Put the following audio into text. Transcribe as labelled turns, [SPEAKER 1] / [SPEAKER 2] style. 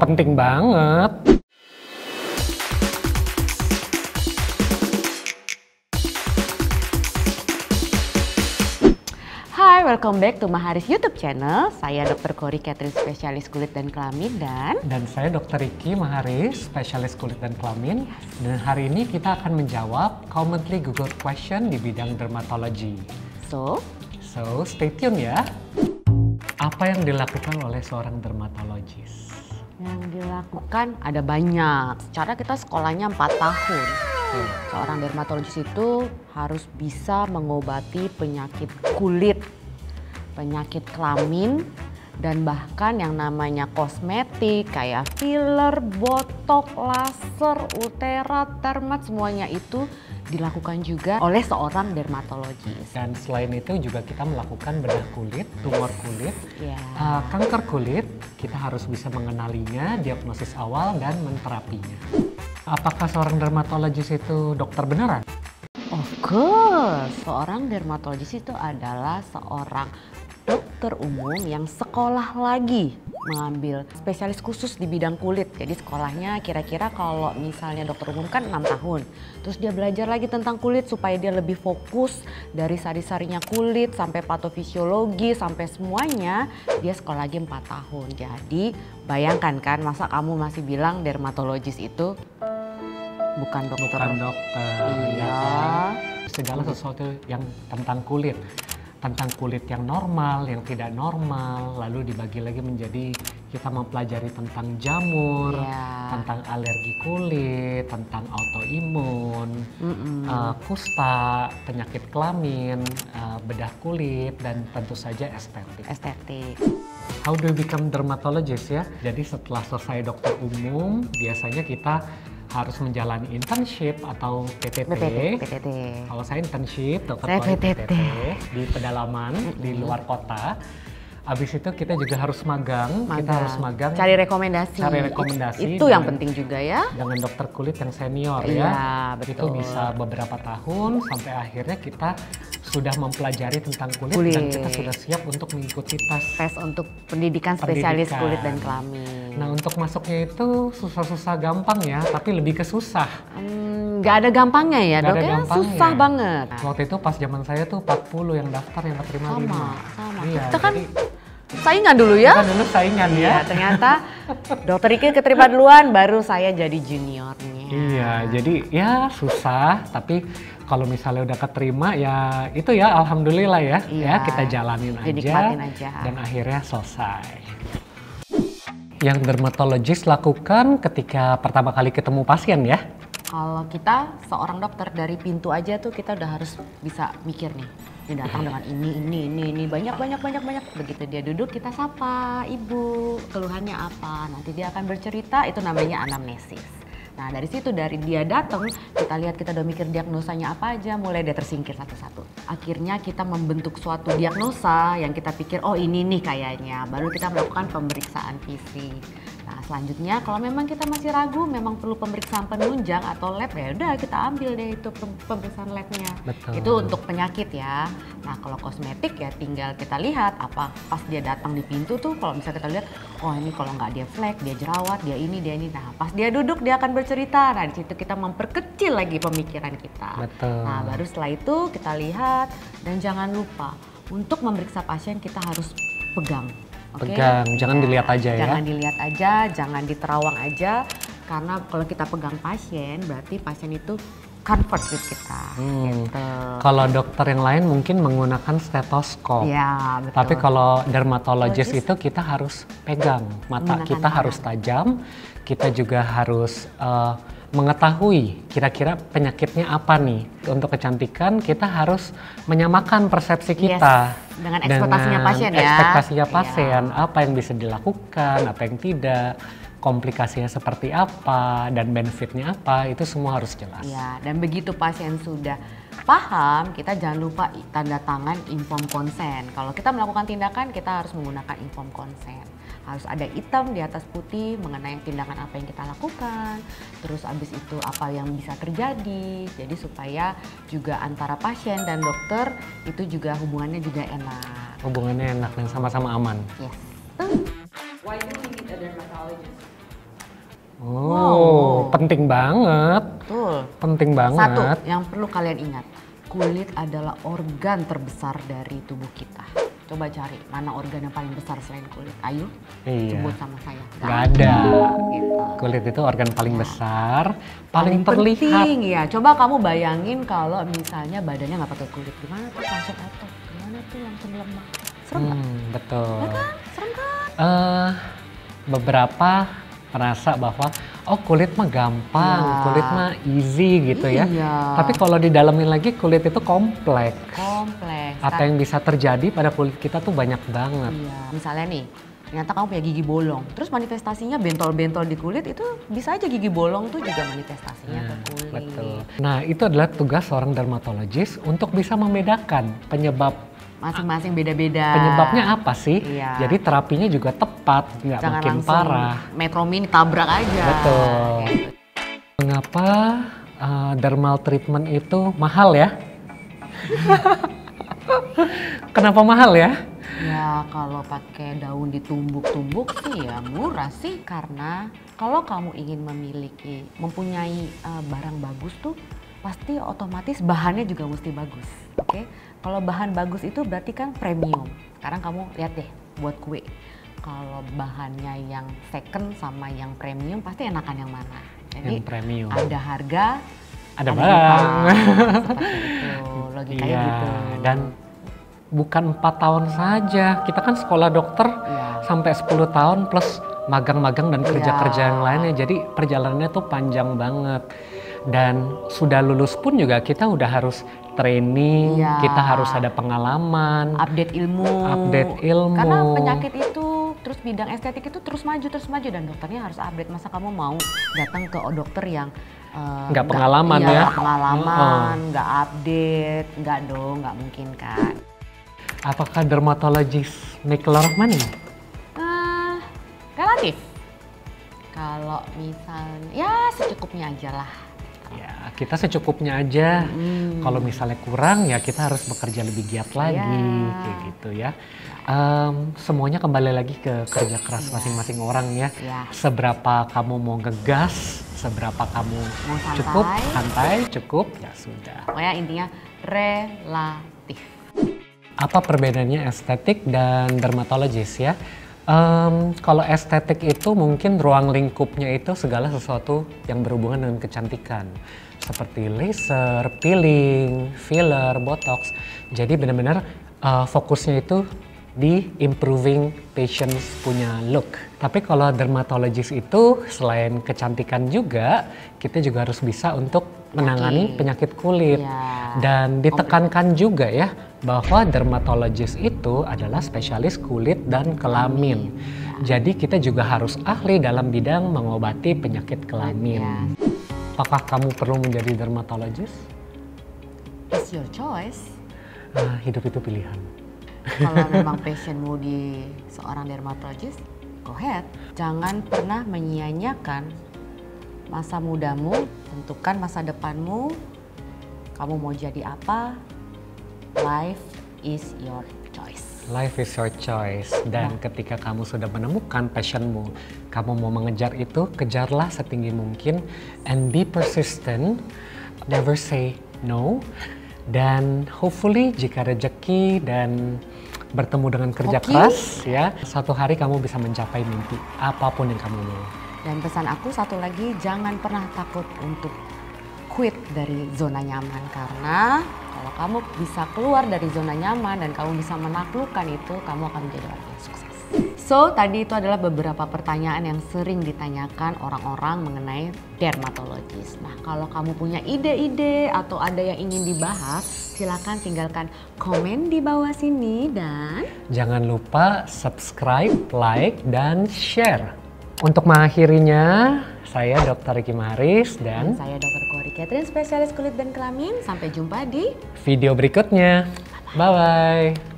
[SPEAKER 1] penting banget.
[SPEAKER 2] Hai, welcome back to Maharis YouTube channel. Saya Dr. Kori Catherine, spesialis kulit dan kelamin, dan
[SPEAKER 1] saya Dr. Ricky Maharis, spesialis kulit dan kelamin. Dan hari ini kita akan menjawab commonly googled question di bidang dermatologi.
[SPEAKER 2] So
[SPEAKER 1] Stay tune ya. Apa yang dilakukan oleh seorang dermatologis?
[SPEAKER 2] yang dilakukan ada banyak. Secara kita sekolahnya 4 tahun. Seorang dermatologis itu harus bisa mengobati penyakit kulit, penyakit kelamin, dan bahkan yang namanya kosmetik kayak filler, botox, laser, ultera, termat, semuanya itu dilakukan juga oleh seorang dermatologis.
[SPEAKER 1] Dan selain itu juga kita melakukan bedah kulit, tumor kulit,
[SPEAKER 2] Ya.
[SPEAKER 1] kanker kulit. Kita harus bisa mengenalinya, diagnosis awal, dan menterapinya. Apakah seorang dermatologis itu dokter beneran?
[SPEAKER 2] Of course, seorang dermatologis itu adalah seorang dokter umum yang sekolah lagi mengambil spesialis khusus di bidang kulit. Jadi sekolahnya kira-kira kalau misalnya dokter umum kan 6 tahun. Terus dia belajar lagi tentang kulit supaya dia lebih fokus dari sari-sarinya kulit sampai patofisiologi sampai semuanya. Dia sekolah lagi 4 tahun. Jadi bayangkan kan, masa kamu masih bilang dermatologis itu bukan dokter.
[SPEAKER 1] Bukan dokter.
[SPEAKER 2] Iya.
[SPEAKER 1] Ya kan? Segala sesuatu yang tentang kulit yang normal, yang tidak normal, lalu dibagi lagi menjadi kita mempelajari tentang jamur, tentang alergi kulit, tentang autoimun, kusta, penyakit kelamin, bedah kulit, dan tentu saja estetik. How do you become dermatologist ya? Jadi setelah selesai dokter umum, biasanya kita harus menjalani internship atau PTT. Kalau saya internship, dokter Kori PTT di pedalaman, di luar kota. Habis itu kita juga harus magang. Kita harus magang.
[SPEAKER 2] Cari rekomendasi. Itu yang penting juga ya.
[SPEAKER 1] Dengan dokter kulit yang senior
[SPEAKER 2] ya.
[SPEAKER 1] Betul. Itu bisa beberapa tahun sampai akhirnya kita sudah mempelajari tentang kulit. Dan kita sudah siap untuk mengikuti tes
[SPEAKER 2] untuk pendidikan spesialis kulit dan kelamin.
[SPEAKER 1] Nah, untuk masuknya itu susah-susah gampang ya, tapi lebih ke susah.
[SPEAKER 2] Nggak ada gampangnya ya dok ya, susah banget.
[SPEAKER 1] Waktu itu pas zaman saya tuh 40 yang daftar, yang keterima 5.
[SPEAKER 2] Sama.
[SPEAKER 1] Iya,
[SPEAKER 2] kita kan saingan dulu ya.
[SPEAKER 1] Kita dulu saingan ya.
[SPEAKER 2] Ternyata dokter Ricky keterima duluan, baru saya jadi juniornya.
[SPEAKER 1] Iya, jadi ya susah, tapi kalau misalnya udah keterima ya itu ya alhamdulillah ya. Ya kita jalanin aja. Dan akhirnya selesai. Yang dermatologis lakukan ketika pertama kali ketemu pasien ya?
[SPEAKER 2] Kalau kita seorang dokter dari pintu aja tuh kita udah harus bisa mikir nih. Dia datang dengan ini banyak. Begitu dia duduk kita sapa, ibu keluhannya apa. Nanti dia akan bercerita, itu namanya anamnesis. Nah dari situ, dari dia datang, kita lihat kita udah mikir diagnosanya apa aja, mulai dia tersingkir satu-satu. Akhirnya kita membentuk suatu diagnosa yang kita pikir, oh ini nih kayaknya. Baru kita melakukan pemeriksaan fisik. Nah selanjutnya kalau memang kita masih ragu, memang perlu pemeriksaan penunjang atau lab, ya udah kita ambil deh itu pemeriksaan labnya. Itu untuk penyakit ya. Nah kalau kosmetik ya tinggal kita lihat apa pas dia datang di pintu tuh, kalau misalnya kita lihat, oh ini kalau nggak dia flek, dia jerawat, dia ini. Nah pas dia duduk dia akan bercerita. Nah di situ kita memperkecil lagi pemikiran kita. Nah baru setelah itu kita lihat, dan jangan lupa untuk memeriksa pasien kita harus pegang.
[SPEAKER 1] Pegang, jangan dilihat aja ya.
[SPEAKER 2] Jangan dilihat aja, jangan diterawang aja. Karena kalau kita pegang pasien, berarti pasien itu comfort with kita. Gitu.
[SPEAKER 1] Kalau dokter yang lain mungkin menggunakan stetoskop.
[SPEAKER 2] Ya, betul.
[SPEAKER 1] Tapi kalau dermatologis itu kita harus pegang. Mata kita harus tajam. Kita juga harus mengetahui kira-kira penyakitnya apa nih. Untuk kecantikan kita harus menyamakan persepsi kita.
[SPEAKER 2] Dengan ekspektasinya pasien ya.
[SPEAKER 1] Ekspektasinya pasien, apa yang bisa dilakukan, apa yang tidak, komplikasinya seperti apa, dan benefitnya apa, itu semua harus jelas.
[SPEAKER 2] Ya, dan begitu pasien sudah paham, kita jangan lupa tanda tangan inform consent. Kalau kita melakukan tindakan, kita harus menggunakan inform consent. Harus ada hitam di atas putih mengenai tindakan apa yang kita lakukan. Terus abis itu apa yang bisa terjadi. Jadi supaya juga antara pasien dan dokter itu juga hubungannya juga enak.
[SPEAKER 1] Hubungannya enak dan sama-sama aman.
[SPEAKER 2] Yes.
[SPEAKER 3] Why do we need a dermatologist?
[SPEAKER 1] Oh, penting banget.
[SPEAKER 2] Betul.
[SPEAKER 1] Penting banget.
[SPEAKER 2] Satu, yang perlu kalian ingat, kulit adalah organ terbesar dari tubuh kita. Coba cari mana organ yang paling besar selain kulit. Ayo, sebut sama saya.
[SPEAKER 1] Gak ada.
[SPEAKER 2] Gitu.
[SPEAKER 1] Kulit itu organ paling besar, paling terlihat.
[SPEAKER 2] Penting ya. Coba kamu bayangin kalau misalnya badannya nggak pakai kulit, gimana tuh langsung otot, gimana tuh langsung lemak. Serem nggak?
[SPEAKER 1] Betul.
[SPEAKER 2] Ya kan? Serem kan?
[SPEAKER 1] Beberapa merasa bahwa oh kulit mah gampang, kulit mah easy gitu ya. Tapi kalau didalamin lagi kulit itu kompleks. Apa yang bisa terjadi pada kulit kita tuh banyak banget.
[SPEAKER 2] Iya. Misalnya nih, ternyata kamu punya gigi bolong, terus manifestasinya bentol-bentol di kulit, itu bisa aja gigi bolong tuh juga manifestasinya ke kulit.
[SPEAKER 1] Betul. Nah itu adalah tugas seorang dermatologis untuk bisa membedakan penyebab.
[SPEAKER 2] Masing-masing beda-beda.
[SPEAKER 1] Penyebabnya apa sih?
[SPEAKER 2] Iya.
[SPEAKER 1] Jadi terapinya juga tepat, nggak mungkin parah.
[SPEAKER 2] Metromin tabrak aja.
[SPEAKER 1] Betul. Mengapa dermal treatment itu mahal ya? Kenapa mahal ya?
[SPEAKER 2] Ya kalau pakai daun ditumbuk-tumbuk sih ya murah sih, karena kalau kamu ingin mempunyai barang bagus tuh pasti otomatis bahannya juga mesti bagus. Oke? Kalau bahan bagus itu berarti kan premium. Sekarang kamu lihat deh buat kue. Kalau bahannya yang second sama yang premium pasti enakan yang mana? Jadi
[SPEAKER 1] yang premium.
[SPEAKER 2] Ada harga,
[SPEAKER 1] ada barang.
[SPEAKER 2] Seperti itu, logikanya gitu.
[SPEAKER 1] Dan bukan 4 tahun saja. Kita kan sekolah dokter sampai 10 tahun plus magang-magang dan kerja-kerja yang lainnya. Jadi perjalanannya tuh panjang banget. Dan sudah lulus pun juga kita udah harus training, kita harus ada pengalaman,
[SPEAKER 2] update ilmu. Karena penyakit itu, terus bidang estetik itu terus maju dan dokternya harus update. Masa kamu mau datang ke dokter yang
[SPEAKER 1] nggak pengalaman ya?
[SPEAKER 2] Nggak pengalaman, nggak update, nggak dong, nggak mungkin kan.
[SPEAKER 1] Apakah dermatologis make a lot of money?
[SPEAKER 2] Relatif. Kalau misalnya, ya secukupnya aja lah.
[SPEAKER 1] Ya, kita secukupnya aja. Kalau misalnya kurang ya kita harus bekerja lebih giat lagi, kayak gitu ya. Semuanya kembali lagi ke kerja keras masing-masing orang ya. Seberapa kamu mau ngegas, seberapa kamu mau cukup, santai, cukup, ya sudah.
[SPEAKER 2] Pokoknya intinya relatif.
[SPEAKER 1] Apa perbedaannya estetik dan dermatologis ya? Kalau estetik itu mungkin ruang lingkupnya itu segala sesuatu yang berhubungan dengan kecantikan. Seperti laser, peeling, filler, botox. Jadi benar-benar fokusnya itu di improving patients punya look. Tapi kalau dermatologis itu selain kecantikan juga, kita juga harus bisa untuk menangani penyakit kulit. Dan ditekankan juga ya, bahwa dermatologis itu adalah spesialis kulit dan kelamin. Jadi kita juga harus ahli dalam bidang mengobati penyakit kelamin. Apakah kamu perlu menjadi dermatologis?
[SPEAKER 2] It's your choice.
[SPEAKER 1] Hidup itu pilihan.
[SPEAKER 2] Kalau memang passionmu di seorang dermatologis, go ahead. Jangan pernah menyia-nyiakan masa mudamu, tentukan masa depanmu. Kamu mau jadi apa? Life is your choice.
[SPEAKER 1] Life is your choice. Dan ketika kamu sudah menemukan passionmu, kamu mau mengejar itu, kejarlah setinggi mungkin. And be persistent, never say no. Dan hopefully jika rezeki dan bertemu dengan kerja keras, ya, suatu hari kamu bisa mencapai mimpi apapun yang kamu mau.
[SPEAKER 2] Dan pesan aku satu lagi, jangan pernah takut untuk quit dari zona nyaman, karena kalau kamu bisa keluar dari zona nyaman dan kamu bisa menaklukkan itu, kamu akan menjadi orang yang sukses. So, tadi itu adalah beberapa pertanyaan yang sering ditanyakan orang-orang mengenai dermatologis. Nah, kalau kamu punya ide-ide atau ada yang ingin dibahas, silakan tinggalkan komen di bawah sini dan
[SPEAKER 1] jangan lupa subscribe, like, dan share. Untuk mengakhirinya, saya Dr. Ricky Maharis dan
[SPEAKER 2] saya Dr. Kori Catherine, spesialis kulit dan kelamin. Sampai jumpa di
[SPEAKER 1] video berikutnya. Bye-bye.